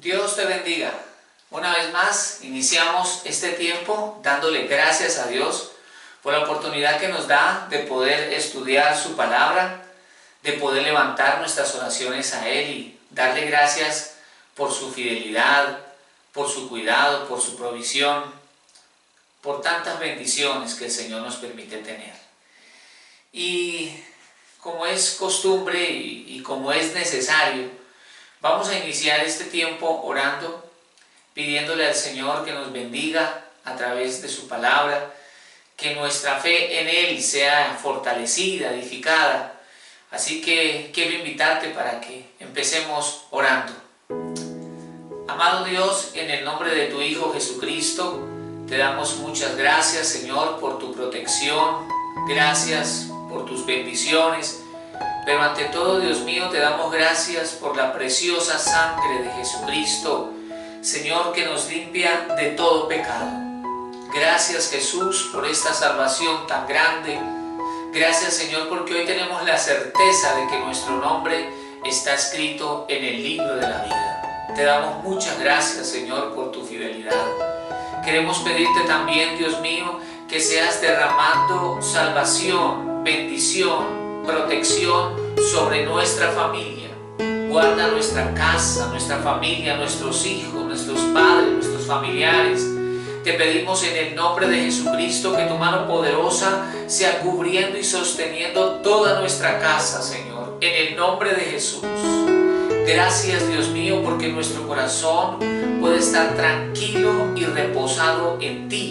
Dios te bendiga. Una vez más iniciamos este tiempo dándole gracias a Dios por la oportunidad que nos da de poder estudiar su palabra, de poder levantar nuestras oraciones a Él y darle gracias por su fidelidad, por su cuidado, por su provisión, por tantas bendiciones que el Señor nos permite tener. Y como es costumbre y como es necesario, vamos a iniciar este tiempo orando, pidiéndole al Señor que nos bendiga a través de su palabra, que nuestra fe en Él sea fortalecida, edificada. Así que quiero invitarte para que empecemos orando. Amado Dios, en el nombre de tu Hijo Jesucristo, te damos muchas gracias, Señor, por tu protección, gracias por tus bendiciones, pero ante todo, Dios mío, te damos gracias por la preciosa sangre de Jesucristo, Señor, que nos limpia de todo pecado. Gracias, Jesús, por esta salvación tan grande. Gracias, Señor, porque hoy tenemos la certeza de que nuestro nombre está escrito en el libro de la vida. Te damos muchas gracias, Señor, por tu fidelidad. Queremos pedirte también, Dios mío, que seas derramando salvación, bendición, protección sobre nuestra familia. Guarda nuestra casa, nuestra familia, nuestros hijos, nuestros padres, nuestros familiares. Te pedimos en el nombre de Jesucristo que tu mano poderosa sea cubriendo y sosteniendo toda nuestra casa, Señor, en el nombre de Jesús. Gracias, Dios mío, porque nuestro corazón puede estar tranquilo y reposado en ti.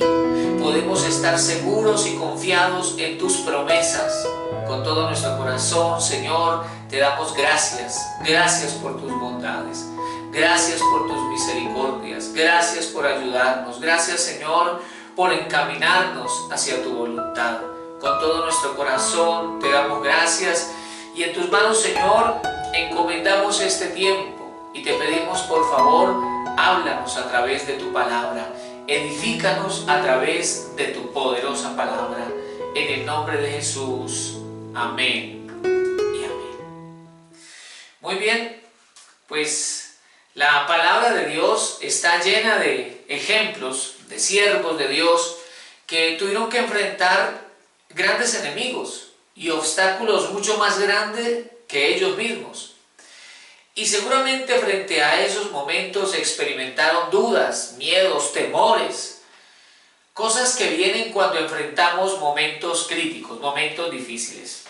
Podemos estar seguros y confiados en tus promesas. Con todo nuestro corazón, Señor, te damos gracias. Gracias por tus bondades. Gracias por tus misericordias. Gracias por ayudarnos. Gracias, Señor, por encaminarnos hacia tu voluntad. Con todo nuestro corazón te damos gracias. Y en tus manos, Señor, encomendamos este tiempo. Y te pedimos, por favor, háblanos a través de tu palabra. Edifícanos a través de tu poderosa palabra. En el nombre de Jesús. Amén y amén. Muy bien, pues la palabra de Dios está llena de ejemplos de siervos de Dios que tuvieron que enfrentar grandes enemigos y obstáculos mucho más grandes que ellos mismos. Y seguramente frente a esos momentos experimentaron dudas, miedos, temores, cosas que vienen cuando enfrentamos momentos críticos, momentos difíciles.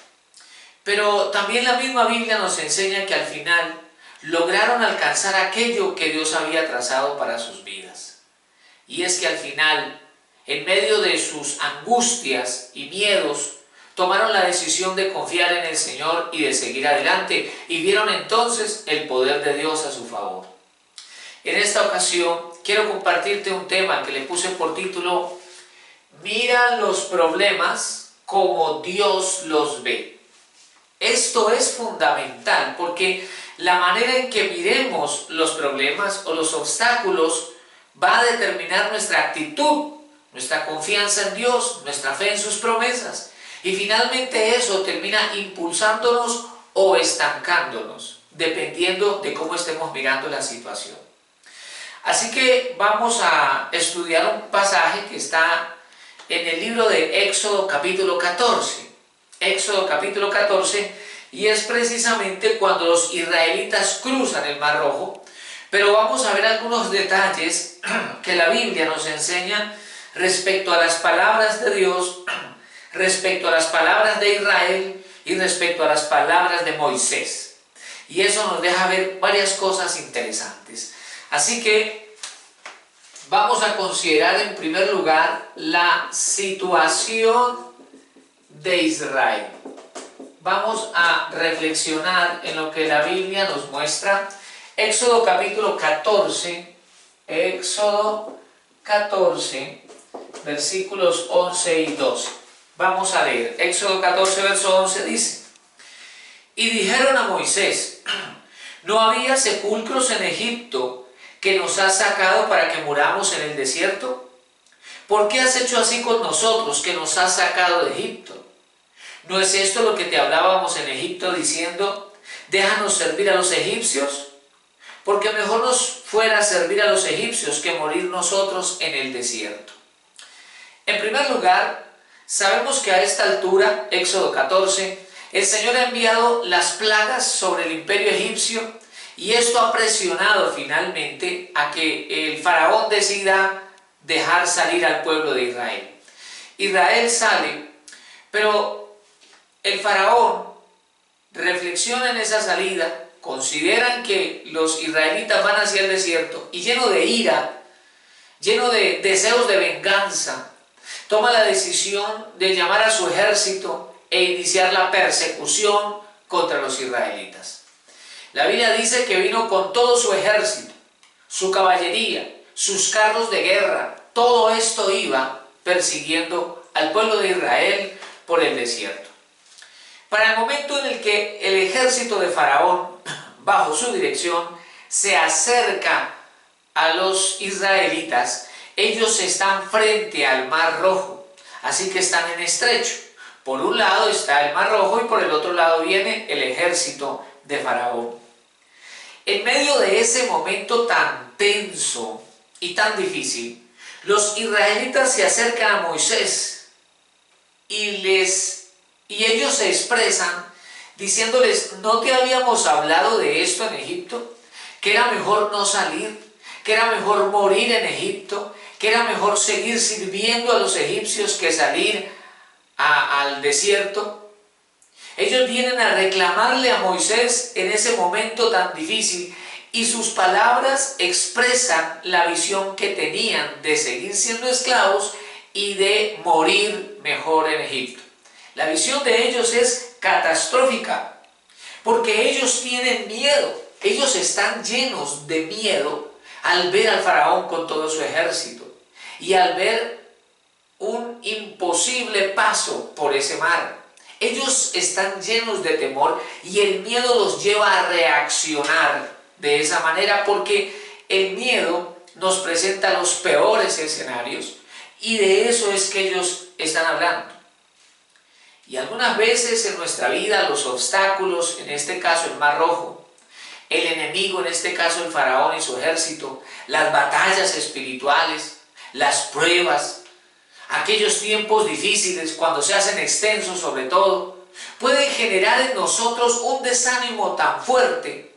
Pero también la misma Biblia nos enseña que al final lograron alcanzar aquello que Dios había trazado para sus vidas. Y es que al final, en medio de sus angustias y miedos, tomaron la decisión de confiar en el Señor y de seguir adelante, y vieron entonces el poder de Dios a su favor. En esta ocasión quiero compartirte un tema que le puse por título: Mira los problemas como Dios los ve. Esto es fundamental porque la manera en que miremos los problemas o los obstáculos va a determinar nuestra actitud, nuestra confianza en Dios, nuestra fe en sus promesas. Y finalmente eso termina impulsándonos o estancándonos, dependiendo de cómo estemos mirando la situación. Así que vamos a estudiar un pasaje que está en el libro de Éxodo capítulo 14. Éxodo capítulo 14, y es precisamente cuando los israelitas cruzan el Mar Rojo. Pero vamos a ver algunos detalles que la Biblia nos enseña respecto a las palabras de Dios, respecto a las palabras de Israel y respecto a las palabras de Moisés. Y eso nos deja ver varias cosas interesantes. Así que vamos a considerar en primer lugar la situación de Israel. Vamos a reflexionar en lo que la Biblia nos muestra. Éxodo capítulo 14, Éxodo 14, versículos 11 y 12. Vamos a leer. Éxodo 14, verso 11 dice: Y dijeron a Moisés: ¿No había sepulcros en Egipto que nos has sacado para que muramos en el desierto? ¿Por qué has hecho así con nosotros, que nos has sacado de Egipto? ¿No es esto lo que te hablábamos en Egipto diciendo: déjanos servir a los egipcios? Porque mejor nos fuera a servir a los egipcios que morir nosotros en el desierto. En primer lugar, sabemos que a esta altura, Éxodo 14, el Señor ha enviado las plagas sobre el imperio egipcio y esto ha presionado finalmente a que el faraón decida dejar salir al pueblo de Israel. Israel sale, pero el faraón reflexiona en esa salida, consideran que los israelitas van hacia el desierto y lleno de ira, lleno de deseos de venganza, toma la decisión de llamar a su ejército e iniciar la persecución contra los israelitas. La Biblia dice que vino con todo su ejército, su caballería, sus carros de guerra, todo esto iba persiguiendo al pueblo de Israel por el desierto. Para el momento en el que el ejército de Faraón, bajo su dirección, se acerca a los israelitas, ellos están frente al Mar Rojo, así que están en estrecho. Por un lado está el Mar Rojo y por el otro lado viene el ejército de Faraón. En medio de ese momento tan tenso y tan difícil, los israelitas se acercan a Moisés y ellos se expresan diciéndoles: ¿no te habíamos hablado de esto en Egipto? Que era mejor no salir, que era mejor morir en Egipto, que era mejor seguir sirviendo a los egipcios que salir al desierto. Ellos vienen a reclamarle a Moisés en ese momento tan difícil y sus palabras expresan la visión que tenían de seguir siendo esclavos y de morir mejor en Egipto. La visión de ellos es catastrófica porque ellos tienen miedo, ellos están llenos de miedo al ver al faraón con todo su ejército y al ver un imposible paso por ese mar. Ellos están llenos de temor y el miedo los lleva a reaccionar de esa manera porque el miedo nos presenta los peores escenarios y de eso es que ellos están hablando. Y algunas veces en nuestra vida los obstáculos, en este caso el Mar Rojo, el enemigo, en este caso el faraón y su ejército, las batallas espirituales, las pruebas, aquellos tiempos difíciles, cuando se hacen extensos sobre todo, pueden generar en nosotros un desánimo tan fuerte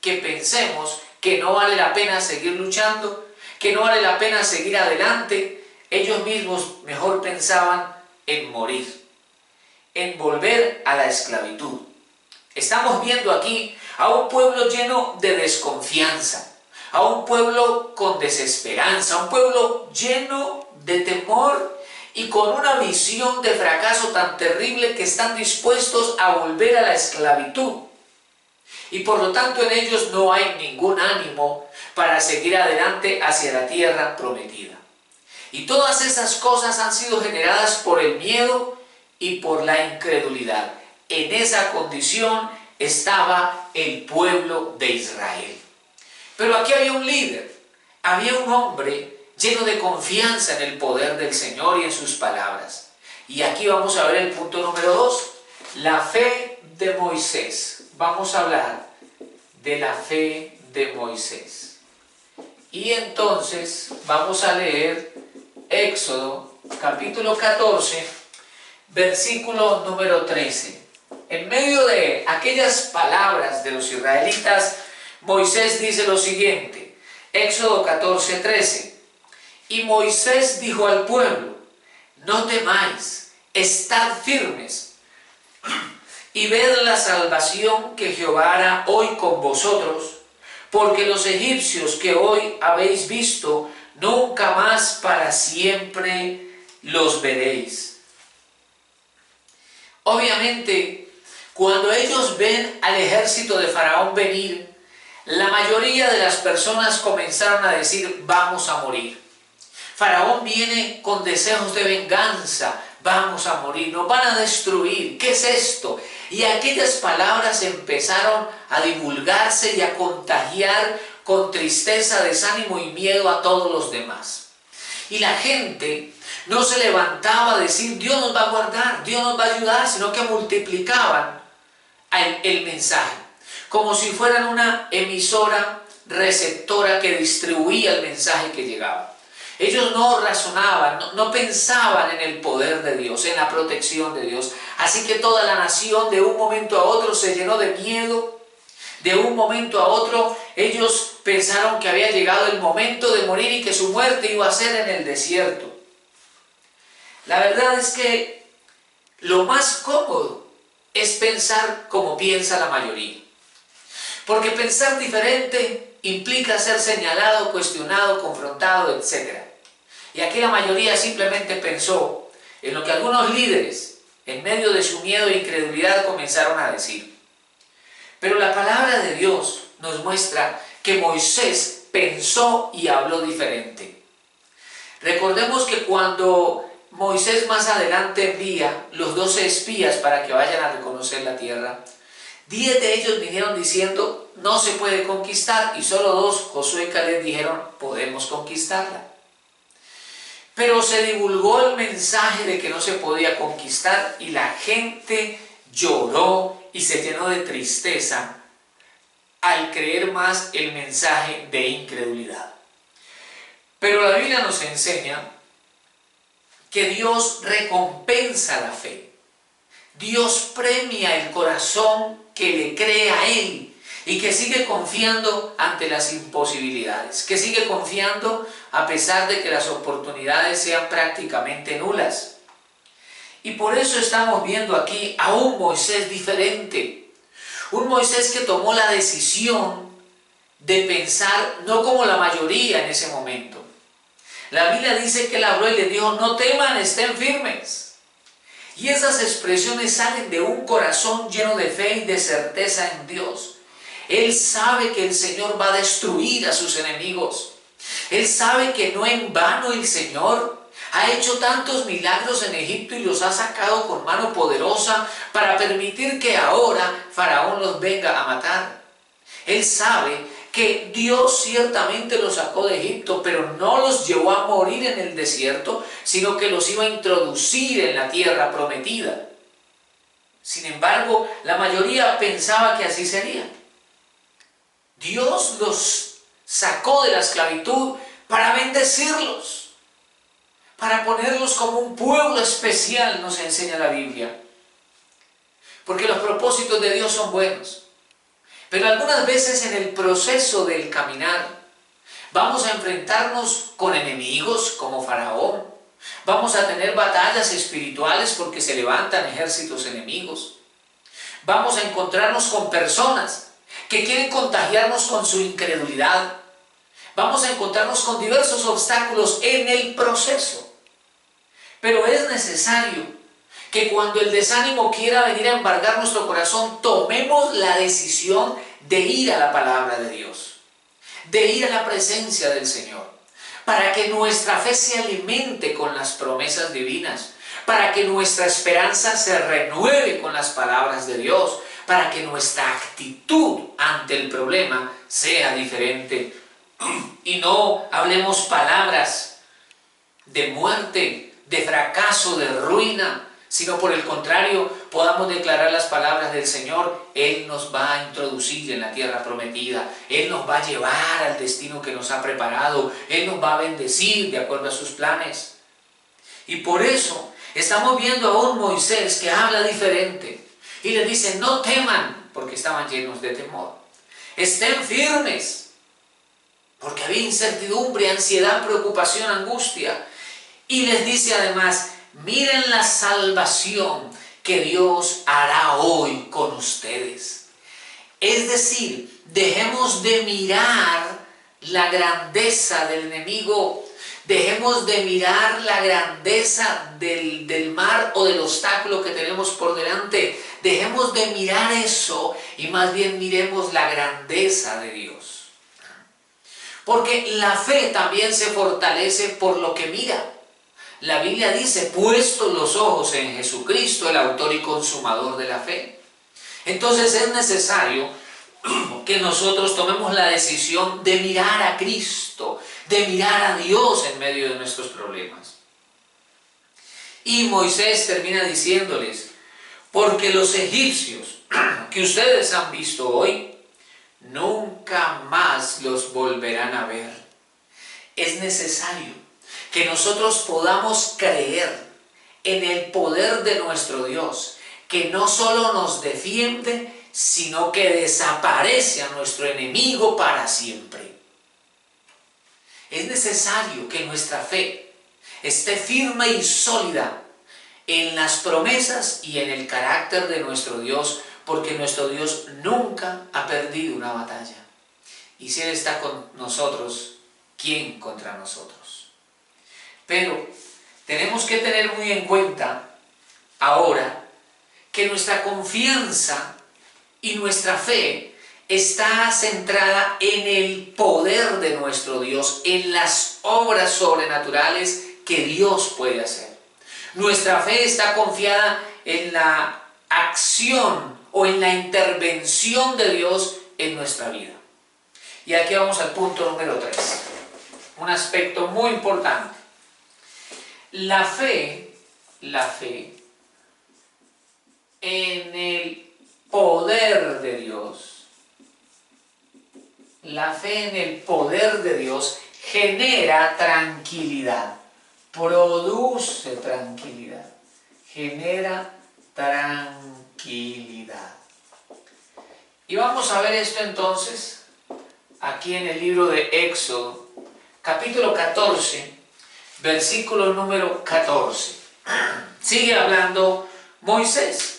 que pensemos que no vale la pena seguir luchando, que no vale la pena seguir adelante. Ellos mismos mejor pensaban en morir, en volver a la esclavitud. Estamos viendo aquí a un pueblo lleno de desconfianza, a un pueblo con desesperanza, a un pueblo lleno de temor y con una visión de fracaso tan terrible que están dispuestos a volver a la esclavitud. Y por lo tanto en ellos no hay ningún ánimo para seguir adelante hacia la tierra prometida. Y todas esas cosas han sido generadas por el miedo y por la incredulidad. En esa condición estaba el pueblo de Israel. Pero aquí había un líder, había un hombre lleno de confianza en el poder del Señor y en sus palabras. Y aquí vamos a ver el punto número 2, la fe de Moisés. Vamos a hablar de la fe de Moisés. Y entonces vamos a leer Éxodo capítulo 14, versículo número 13. En medio de aquellas palabras de los israelitas, Moisés dice lo siguiente, Éxodo 14, 13. Y Moisés dijo al pueblo: no temáis, estad firmes y ved la salvación que Jehová hará hoy con vosotros, porque los egipcios que hoy habéis visto, nunca más para siempre los veréis. Obviamente, cuando ellos ven al ejército de Faraón venir, la mayoría de las personas comenzaron a decir: vamos a morir. Faraón viene con deseos de venganza, vamos a morir, nos van a destruir, ¿qué es esto? Y aquellas palabras empezaron a divulgarse y a contagiar con tristeza, desánimo y miedo a todos los demás. Y la gente no se levantaba a decir: Dios nos va a guardar, Dios nos va a ayudar, sino que multiplicaban el mensaje, como si fueran una emisora receptora que distribuía el mensaje que llegaba. Ellos no razonaban, no pensaban en el poder de Dios, en la protección de Dios. Así que toda la nación de un momento a otro se llenó de miedo. De un momento a otro ellos pensaron que había llegado el momento de morir y que su muerte iba a ser en el desierto. La verdad es que lo más cómodo es pensar como piensa la mayoría. Porque pensar diferente implica ser señalado, cuestionado, confrontado, etc. Y aquí la mayoría simplemente pensó en lo que algunos líderes, en medio de su miedo e incredulidad, comenzaron a decir. Pero la palabra de Dios nos muestra que Moisés pensó y habló diferente. Recordemos que cuando Moisés más adelante envía los 12 espías para que vayan a reconocer la tierra, 10 de ellos vinieron diciendo, no se puede conquistar, y solo 2, Josué y Caleb, dijeron, podemos conquistarla. Pero se divulgó el mensaje de que no se podía conquistar y la gente lloró y se llenó de tristeza al creer más el mensaje de incredulidad. Pero la Biblia nos enseña que Dios recompensa la fe. Dios premia el corazón que le cree a Él y que sigue confiando ante las imposibilidades, que sigue confiando a pesar de que las oportunidades sean prácticamente nulas. Y por eso estamos viendo aquí a un Moisés diferente, un Moisés que tomó la decisión de pensar no como la mayoría en ese momento. La Biblia dice que él habló y les dijo, no teman, estén firmes. Y esas expresiones salen de un corazón lleno de fe y de certeza en Dios. Él sabe que el Señor va a destruir a sus enemigos. Él sabe que no en vano el Señor ha hecho tantos milagros en Egipto y los ha sacado con mano poderosa para permitir que ahora Faraón los venga a matar. Él sabe que Dios ciertamente los sacó de Egipto, pero no los llevó a morir en el desierto, sino que los iba a introducir en la tierra prometida. Sin embargo, la mayoría pensaba que así sería. Dios los sacó de la esclavitud para bendecirlos, para ponerlos como un pueblo especial, nos enseña la Biblia. Porque los propósitos de Dios son buenos. Pero algunas veces en el proceso del caminar vamos a enfrentarnos con enemigos como Faraón. Vamos a tener batallas espirituales porque se levantan ejércitos enemigos. Vamos a encontrarnos con personas que quieren contagiarnos con su incredulidad. Vamos a encontrarnos con diversos obstáculos en el proceso. Pero es necesario que cuando el desánimo quiera venir a embargar nuestro corazón, tomemos la decisión de ir a la palabra de Dios, de ir a la presencia del Señor, para que nuestra fe se alimente con las promesas divinas, para que nuestra esperanza se renueve con las palabras de Dios, para que nuestra actitud ante el problema sea diferente y no hablemos palabras de muerte, de fracaso, de ruina, sino por el contrario, podamos declarar las palabras del Señor. Él nos va a introducir en la tierra prometida, Él nos va a llevar al destino que nos ha preparado, Él nos va a bendecir de acuerdo a sus planes. Y por eso estamos viendo a un Moisés que habla diferente y les dice, no teman, porque estaban llenos de temor. Estén firmes, porque había incertidumbre, ansiedad, preocupación, angustia. Y les dice además, miren la salvación que Dios hará hoy con ustedes. Es decir, dejemos de mirar la grandeza del enemigo, dejemos de mirar la grandeza del mar o del obstáculo que tenemos por delante, dejemos de mirar eso y más bien miremos la grandeza de Dios. Porque la fe también se fortalece por lo que mira. La Biblia dice, puestos los ojos en Jesucristo, el autor y consumador de la fe. Entonces es necesario que nosotros tomemos la decisión de mirar a Cristo, de mirar a Dios en medio de nuestros problemas. Y Moisés termina diciéndoles, porque los egipcios que ustedes han visto hoy, nunca más los volverán a ver. Es necesario que nosotros podamos creer en el poder de nuestro Dios, que no solo nos defiende, sino que desaparece a nuestro enemigo para siempre. Es necesario que nuestra fe esté firme y sólida en las promesas y en el carácter de nuestro Dios, porque nuestro Dios nunca ha perdido una batalla. Y si Él está con nosotros, ¿quién contra nosotros? Pero tenemos que tener muy en cuenta ahora que nuestra confianza y nuestra fe está centrada en el poder de nuestro Dios, en las obras sobrenaturales que Dios puede hacer. Nuestra fe está confiada en la acción o en la intervención de Dios en nuestra vida. Y aquí vamos al punto número 3, un aspecto muy importante. La fe en el poder de Dios, la fe en el poder de Dios genera tranquilidad, produce tranquilidad, genera tranquilidad. Y vamos a ver esto entonces aquí en el libro de Éxodo, capítulo 14, versículo número 14. Sigue hablando Moisés.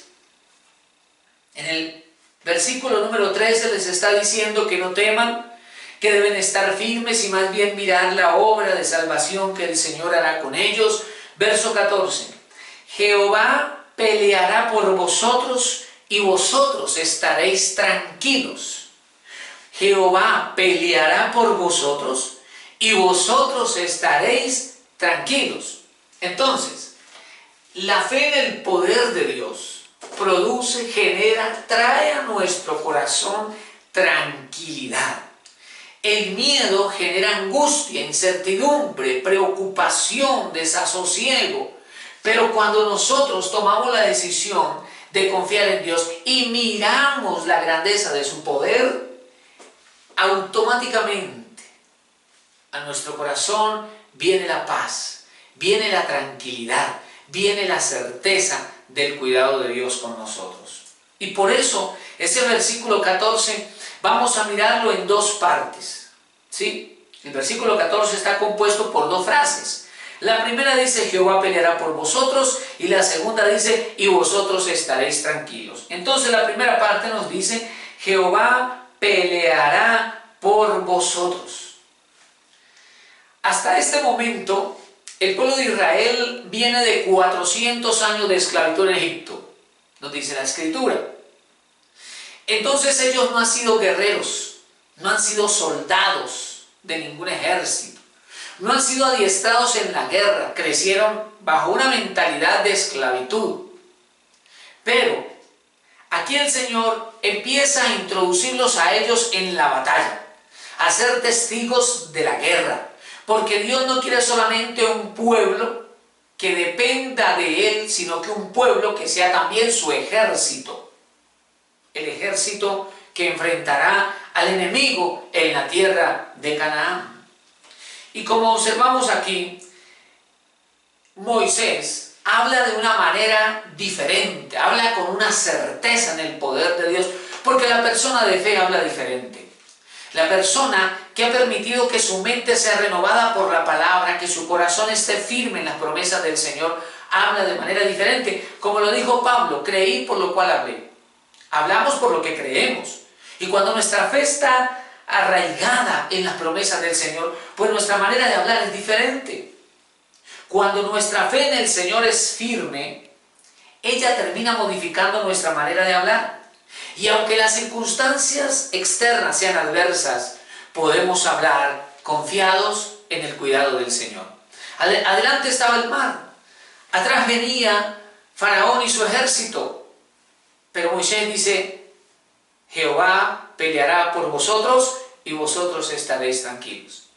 En el versículo número 13 les está diciendo que no teman, que deben estar firmes y más bien mirar la obra de salvación que el Señor hará con ellos. Verso 14. Jehová peleará por vosotros y vosotros estaréis tranquilos. Jehová peleará por vosotros y vosotros estaréis tranquilos. Entonces, la fe en el poder de Dios produce, genera, trae a nuestro corazón tranquilidad. El miedo genera angustia, incertidumbre, preocupación, desasosiego. Pero cuando nosotros tomamos la decisión de confiar en Dios y miramos la grandeza de su poder, automáticamente a nuestro corazón viene la paz, viene la tranquilidad, viene la certeza del cuidado de Dios con nosotros. Y por eso ese versículo 14 vamos a mirarlo en dos partes, ¿sí? El versículo 14 está compuesto por dos frases. La primera dice Jehová peleará por vosotros y la segunda dice y vosotros estaréis tranquilos. Entonces la primera parte nos dice Jehová peleará por vosotros. Hasta este momento el pueblo de Israel viene de 400 años de esclavitud en Egipto, nos dice la Escritura. Entonces ellos no han sido guerreros, no han sido soldados de ningún ejército, no han sido adiestrados en la guerra, crecieron bajo una mentalidad de esclavitud. Pero aquí el Señor empieza a introducirlos a ellos en la batalla, a ser testigos de la guerra. Porque Dios no quiere solamente un pueblo que dependa de Él, sino que un pueblo que sea también su ejército. El ejército que enfrentará al enemigo en la tierra de Canaán. Y como observamos aquí, Moisés habla de una manera diferente, habla con una certeza en el poder de Dios, porque la persona de fe habla diferente. La persona que ha permitido que su mente sea renovada por la palabra, que su corazón esté firme en las promesas del Señor, habla de manera diferente. Como lo dijo Pablo, creí por lo cual hablé. Hablamos por lo que creemos. Y cuando nuestra fe está arraigada en las promesas del Señor, pues nuestra manera de hablar es diferente. Cuando nuestra fe en el Señor es firme, ella termina modificando nuestra manera de hablar. Y aunque las circunstancias externas sean adversas, podemos hablar confiados en el cuidado del Señor. Adelante estaba el mar, atrás venía Faraón y su ejército, pero Moisés dice, Jehová peleará por vosotros y vosotros estaréis tranquilos.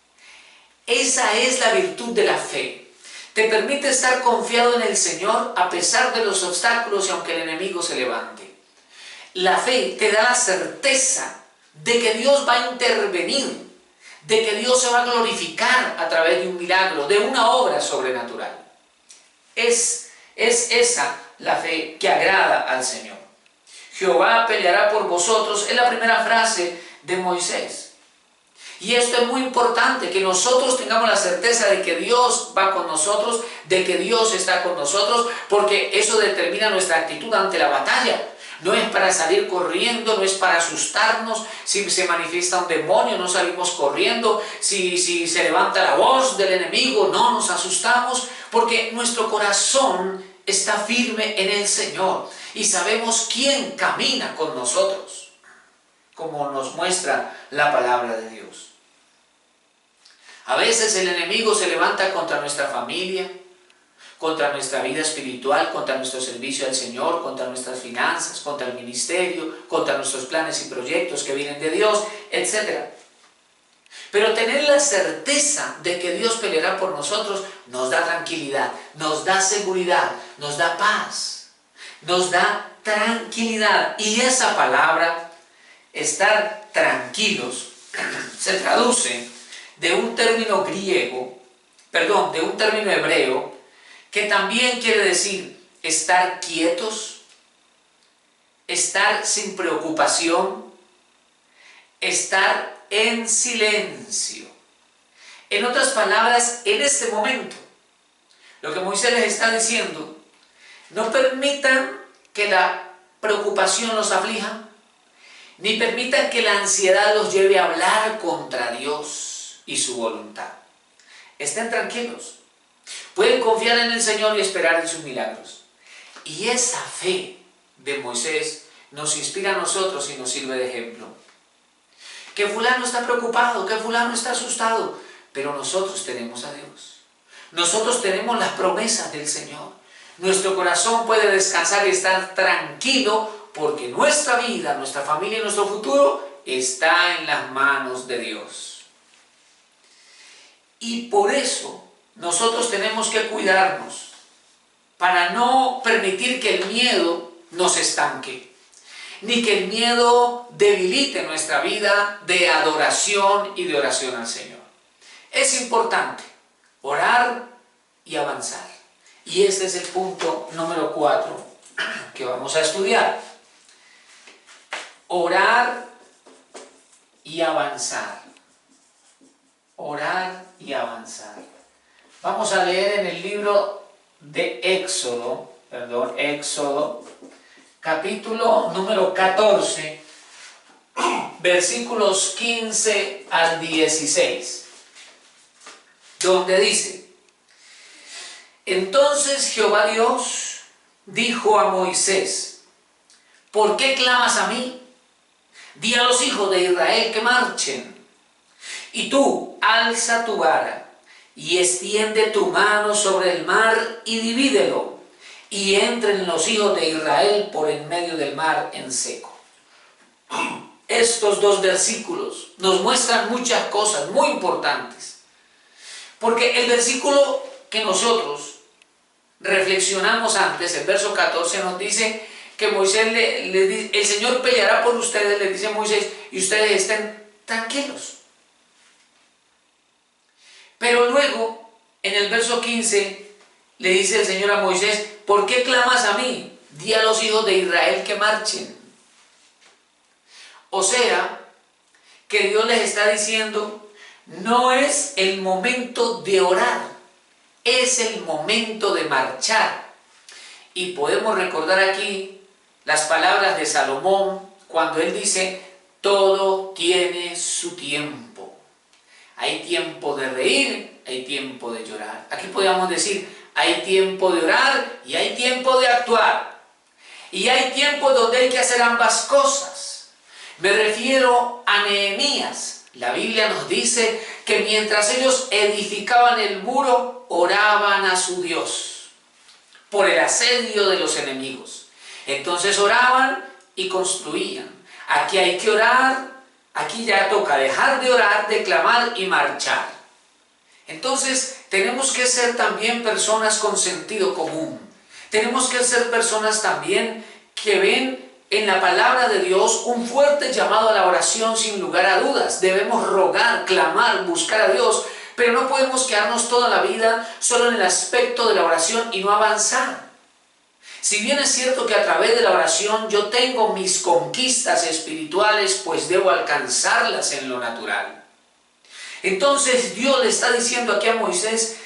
Esa es la virtud de la fe. Te permite estar confiado en el Señor a pesar de los obstáculos y aunque el enemigo se levante. La fe te da la certeza de que Dios va a intervenir, de que Dios se va a glorificar a través de un milagro, de una obra sobrenatural. Es esa la fe que agrada al Señor. Jehová peleará por vosotros, es la primera frase de Moisés. Y esto es muy importante, que nosotros tengamos la certeza de que Dios va con nosotros, de que Dios está con nosotros, porque eso determina nuestra actitud ante la batalla. No es para salir corriendo, no es para asustarnos. Si se manifiesta un demonio, no salimos corriendo. Si se levanta la voz del enemigo, no nos asustamos, porque nuestro corazón está firme en el Señor y sabemos quién camina con nosotros, como nos muestra la palabra de Dios. A veces el enemigo se levanta contra nuestra familia, contra nuestra vida espiritual, contra nuestro servicio al Señor, contra nuestras finanzas, contra el ministerio, contra nuestros planes y proyectos que vienen de Dios, etc. Pero tener la certeza de que Dios peleará por nosotros nos da tranquilidad, nos da seguridad, nos da paz, nos da tranquilidad. Y esa palabra, estar tranquilos, se traduce de un término hebreo, que también quiere decir estar quietos, estar sin preocupación, estar en silencio. En otras palabras, en este momento, lo que Moisés les está diciendo, no permitan que la preocupación los aflija, ni permitan que la ansiedad los lleve a hablar contra Dios y su voluntad. Estén tranquilos. Pueden confiar en el Señor y esperar en sus milagros. Y esa fe de Moisés nos inspira a nosotros y nos sirve de ejemplo. Que fulano está preocupado, que fulano está asustado, pero nosotros tenemos a Dios. Nosotros tenemos las promesas del Señor. Nuestro corazón puede descansar y estar tranquilo porque nuestra vida, nuestra familia y nuestro futuro está en las manos de Dios. Y por eso nosotros tenemos que cuidarnos para no permitir que el miedo nos estanque, ni que el miedo debilite nuestra vida de adoración y de oración al Señor. Es importante orar y avanzar. Y este es el punto número 4 que vamos a estudiar. Orar y avanzar. Orar y avanzar. Vamos a leer en el libro de Éxodo, capítulo número 14, versículos 15 al 16, donde dice: Entonces Jehová Dios dijo a Moisés: ¿Por qué clamas a mí? Di a los hijos de Israel que marchen. Y tú, alza tu vara y extiende tu mano sobre el mar y divídelo, y entren los hijos de Israel por en medio del mar en seco. Estos dos versículos nos muestran muchas cosas muy importantes, porque el versículo que nosotros reflexionamos antes, el verso 14, nos dice que Moisés el Señor peleará por ustedes, le dice Moisés, y ustedes estén tranquilos. Pero luego, en el verso 15, le dice el Señor a Moisés: ¿Por qué clamas a mí? Di a los hijos de Israel que marchen. O sea, que Dios les está diciendo, no es el momento de orar, es el momento de marchar. Y podemos recordar aquí las palabras de Salomón, cuando él dice, todo tiene su tiempo. Hay tiempo de reír, hay tiempo de llorar. Aquí podríamos decir, hay tiempo de orar y hay tiempo de actuar. Y hay tiempo donde hay que hacer ambas cosas. Me refiero a Nehemías. La Biblia nos dice que mientras ellos edificaban el muro, oraban a su Dios por el asedio de los enemigos. Entonces oraban y construían. Aquí hay que orar. Aquí ya toca dejar de orar, de clamar y marchar. Entonces tenemos que ser también personas con sentido común. Tenemos que ser personas también que ven en la palabra de Dios un fuerte llamado a la oración sin lugar a dudas. Debemos rogar, clamar, buscar a Dios, pero no podemos quedarnos toda la vida solo en el aspecto de la oración y no avanzar. Si bien es cierto que a través de la oración yo tengo mis conquistas espirituales, pues debo alcanzarlas en lo natural. Entonces Dios le está diciendo aquí a Moisés,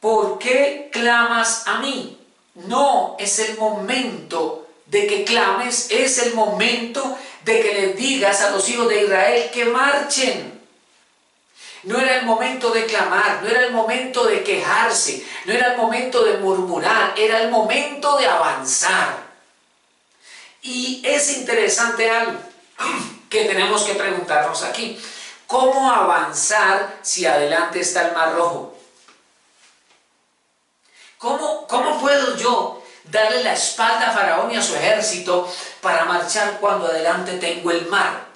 ¿por qué clamas a mí? No es el momento de que clames, es el momento de que le digas a los hijos de Israel que marchen. No era el momento de clamar, no era el momento de quejarse, no era el momento de murmurar, era el momento de avanzar. Y es interesante algo que tenemos que preguntarnos aquí. ¿Cómo avanzar si adelante está el Mar Rojo? ¿Cómo puedo yo darle la espalda a Faraón y a su ejército para marchar cuando adelante tengo el mar?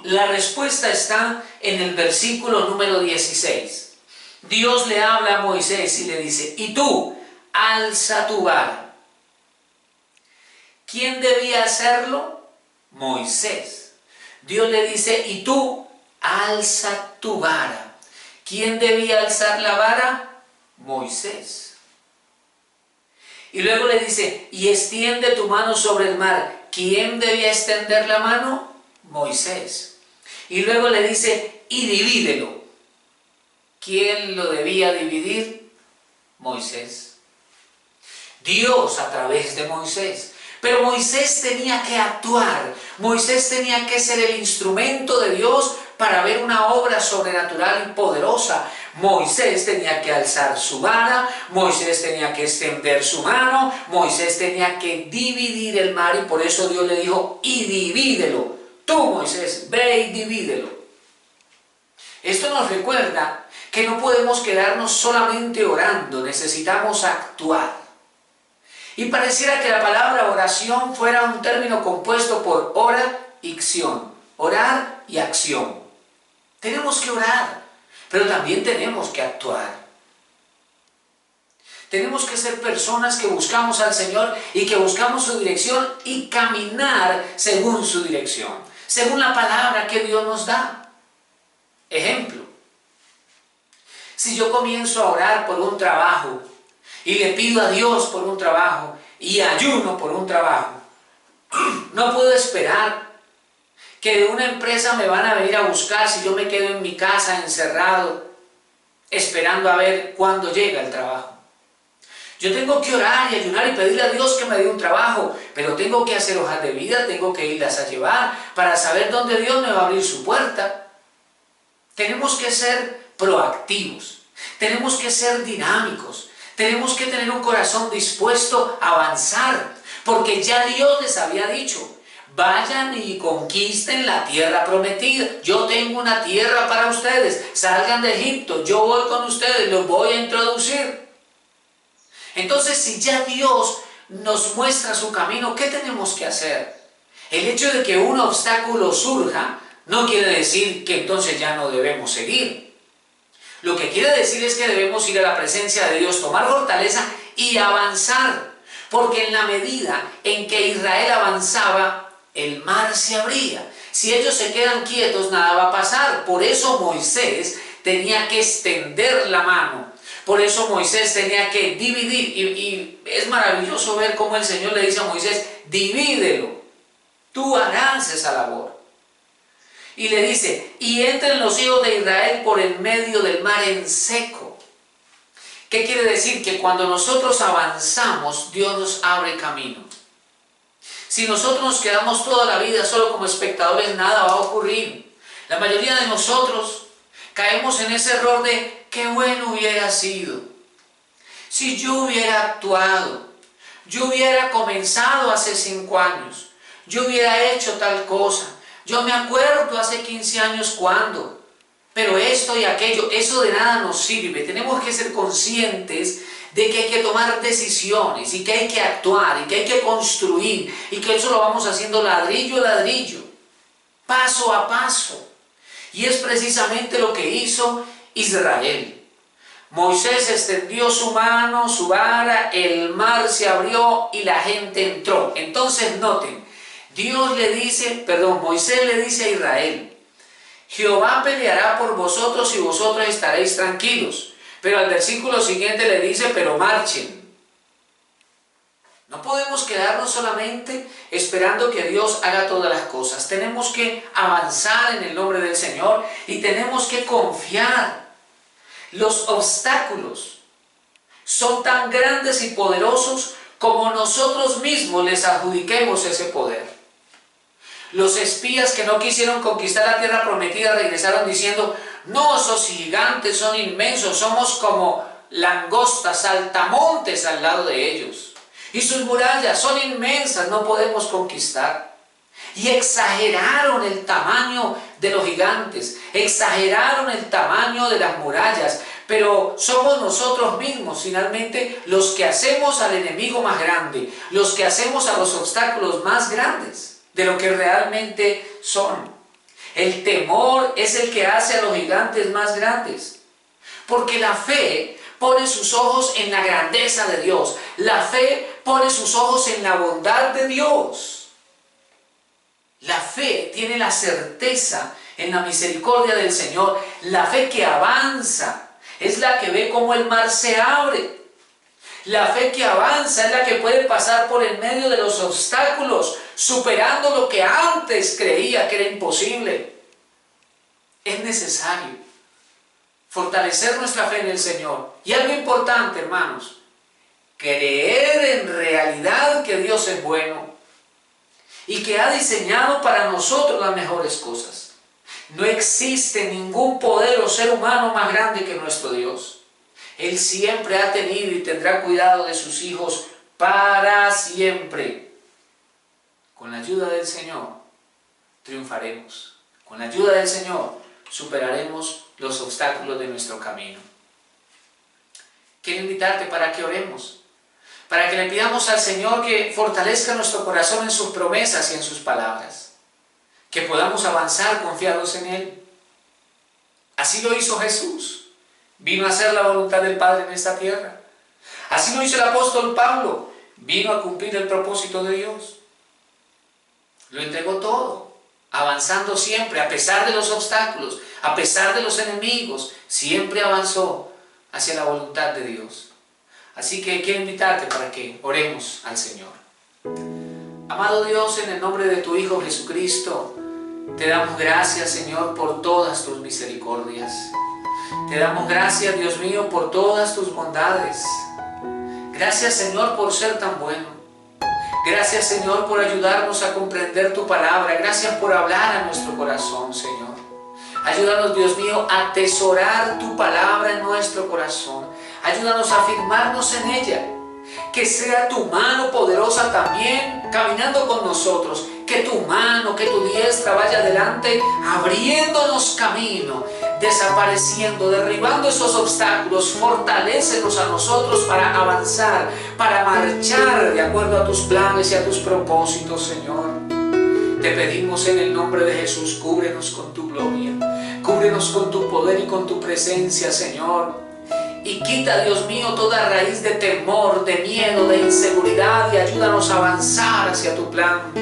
La respuesta está en el versículo número 16. Dios le habla a Moisés y le dice, y tú, alza tu vara. ¿Quién debía hacerlo? Moisés. Dios le dice, y tú, alza tu vara. ¿Quién debía alzar la vara? Moisés. Y luego le dice, y extiende tu mano sobre el mar. ¿Quién debía extender la mano? Moisés. Y luego le dice, y divídelo. ¿Quién lo debía dividir? Moisés. Dios a través de Moisés. Pero Moisés tenía que actuar. Moisés tenía que ser el instrumento de Dios para ver una obra sobrenatural y poderosa. Moisés tenía que alzar su vara, Moisés tenía que extender su mano, Moisés tenía que dividir el mar, y por eso Dios le dijo, y divídelo. Tú, Moisés, ve y divídelo. Esto nos recuerda que no podemos quedarnos solamente orando, necesitamos actuar. Y pareciera que la palabra oración fuera un término compuesto por ora y acción. Orar y acción. Tenemos que orar, pero también tenemos que actuar. Tenemos que ser personas que buscamos al Señor y que buscamos su dirección y caminar según su dirección, según la palabra que Dios nos da. Ejemplo, si yo comienzo a orar por un trabajo y le pido a Dios por un trabajo y ayuno por un trabajo, no puedo esperar que de una empresa me van a venir a buscar si yo me quedo en mi casa encerrado esperando a ver cuándo llega el trabajo. Yo tengo que orar y ayunar y pedirle a Dios que me dé un trabajo, pero tengo que hacer hojas de vida, tengo que irlas a llevar para saber dónde Dios me va a abrir su puerta. Tenemos que ser proactivos, tenemos que ser dinámicos, tenemos que tener un corazón dispuesto a avanzar, porque ya Dios les había dicho, vayan y conquisten la tierra prometida. Yo tengo una tierra para ustedes. Salgan de Egipto. Yo voy con ustedes. Los voy a introducir. Entonces, si ya Dios nos muestra su camino, ¿qué tenemos que hacer? El hecho de que un obstáculo surja no quiere decir que entonces ya no debemos seguir. Lo que quiere decir es que debemos ir a la presencia de Dios, tomar fortaleza y avanzar. Porque en la medida en que Israel avanzaba, el mar se abría. Si ellos se quedan quietos, nada va a pasar. Por eso Moisés tenía que extender la mano. Por eso Moisés tenía que dividir. Y es maravilloso ver cómo el Señor le dice a Moisés, divídelo. Tú harás esa labor. Y le dice, y entren los hijos de Israel por el medio del mar en seco. ¿Qué quiere decir? Que cuando nosotros avanzamos, Dios nos abre camino. Si nosotros nos quedamos toda la vida solo como espectadores, nada va a ocurrir. La mayoría de nosotros caemos en ese error de qué bueno hubiera sido. Si yo hubiera actuado, yo hubiera comenzado hace 5 años, yo hubiera hecho tal cosa. Yo me acuerdo hace 15 años cuando, pero esto y aquello, eso de nada nos sirve. Tenemos que ser conscientes de que hay que tomar decisiones y que hay que actuar y que hay que construir y que eso lo vamos haciendo ladrillo a ladrillo, paso a paso. Y es precisamente lo que hizo Israel. Moisés extendió su mano, su vara, el mar se abrió y la gente entró. Entonces noten, Moisés le dice a Israel: Jehová peleará por vosotros y vosotros estaréis tranquilos. Pero al versículo siguiente le dice: pero marchen. No podemos quedarnos solamente esperando que Dios haga todas las cosas. Tenemos que avanzar en el nombre del Señor y tenemos que confiar. Los obstáculos son tan grandes y poderosos como nosotros mismos les adjudiquemos ese poder. Los espías que no quisieron conquistar la tierra prometida regresaron diciendo: no, esos gigantes son inmensos, somos como langostas, saltamontes al lado de ellos. Y sus murallas son inmensas, no podemos conquistar. Y exageraron el tamaño de los gigantes, exageraron el tamaño de las murallas, pero somos nosotros mismos finalmente los que hacemos al enemigo más grande, los que hacemos a los obstáculos más grandes de lo que realmente son. El temor es el que hace a los gigantes más grandes, porque la fe pone sus ojos en la grandeza de Dios, la fe pone sus ojos en la bondad de Dios. La fe tiene la certeza en la misericordia del Señor. La fe que avanza es la que ve cómo el mar se abre. La fe que avanza es la que puede pasar por el medio de los obstáculos, superando lo que antes creía que era imposible. Es necesario fortalecer nuestra fe en el Señor. Y algo importante, hermanos: creer en realidad que Dios es bueno y que ha diseñado para nosotros las mejores cosas. No existe ningún poder o ser humano más grande que nuestro Dios. Él siempre ha tenido y tendrá cuidado de sus hijos para siempre. Con la ayuda del Señor triunfaremos. Con la ayuda del Señor superaremos los obstáculos de nuestro camino. Quiero invitarte para que oremos, para que le pidamos al Señor que fortalezca nuestro corazón en sus promesas y en sus palabras, que podamos avanzar confiados en Él. Así lo hizo Jesús. Vino a hacer la voluntad del Padre en esta tierra. Así lo hizo el apóstol Pablo. Vino a cumplir el propósito de Dios. Lo entregó todo, avanzando siempre, a pesar de los obstáculos, a pesar de los enemigos, siempre avanzó hacia la voluntad de Dios. Así que quiero invitarte para que oremos al Señor. Amado Dios, en el nombre de tu Hijo Jesucristo, te damos gracias, Señor, por todas tus misericordias. Te damos gracias, Dios mío, por todas tus bondades. Gracias, Señor, por ser tan bueno. Gracias, Señor, por ayudarnos a comprender tu palabra. Gracias por hablar a nuestro corazón, Señor. Ayúdanos, Dios mío, a atesorar tu palabra en nuestro corazón. Ayúdanos a afirmarnos en ella. Que sea tu mano poderosa también caminando con nosotros. Que tu mano, que tu diestra vaya adelante, abriéndonos camino, desapareciendo, derribando esos obstáculos. Fortalécenos a nosotros para avanzar, para marchar de acuerdo a tus planes y a tus propósitos, Señor. Te pedimos en el nombre de Jesús, cúbrenos con tu gloria, cúbrenos con tu poder y con tu presencia, Señor. Y quita, Dios mío, toda raíz de temor, de miedo, de inseguridad, y ayúdanos a avanzar hacia tu plan.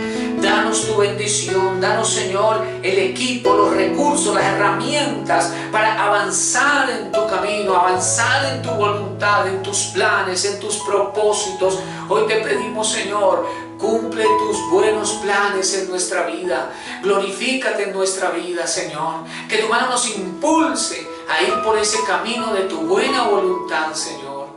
Danos tu bendición, danos, Señor, el equipo, los recursos, las herramientas para avanzar en tu camino, avanzar en tu voluntad, en tus planes, en tus propósitos. Hoy te pedimos, Señor, cumple tus buenos planes en nuestra vida. Glorifícate en nuestra vida, Señor. Que tu mano nos impulse a ir por ese camino de tu buena voluntad, Señor.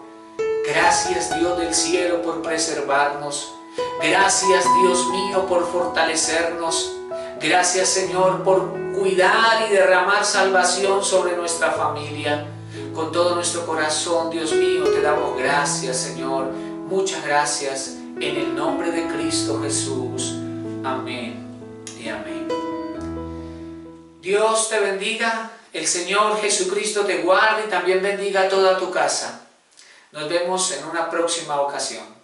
Gracias, Dios del cielo, por preservarnos. Gracias, Dios mío, por fortalecernos. Gracias, Señor, por cuidar y derramar salvación sobre nuestra familia. Con todo nuestro corazón, Dios mío, te damos gracias, Señor. Muchas gracias. En el nombre de Cristo Jesús. Amén y amén. Dios te bendiga. El Señor Jesucristo te guarde y también bendiga a toda tu casa. Nos vemos en una próxima ocasión.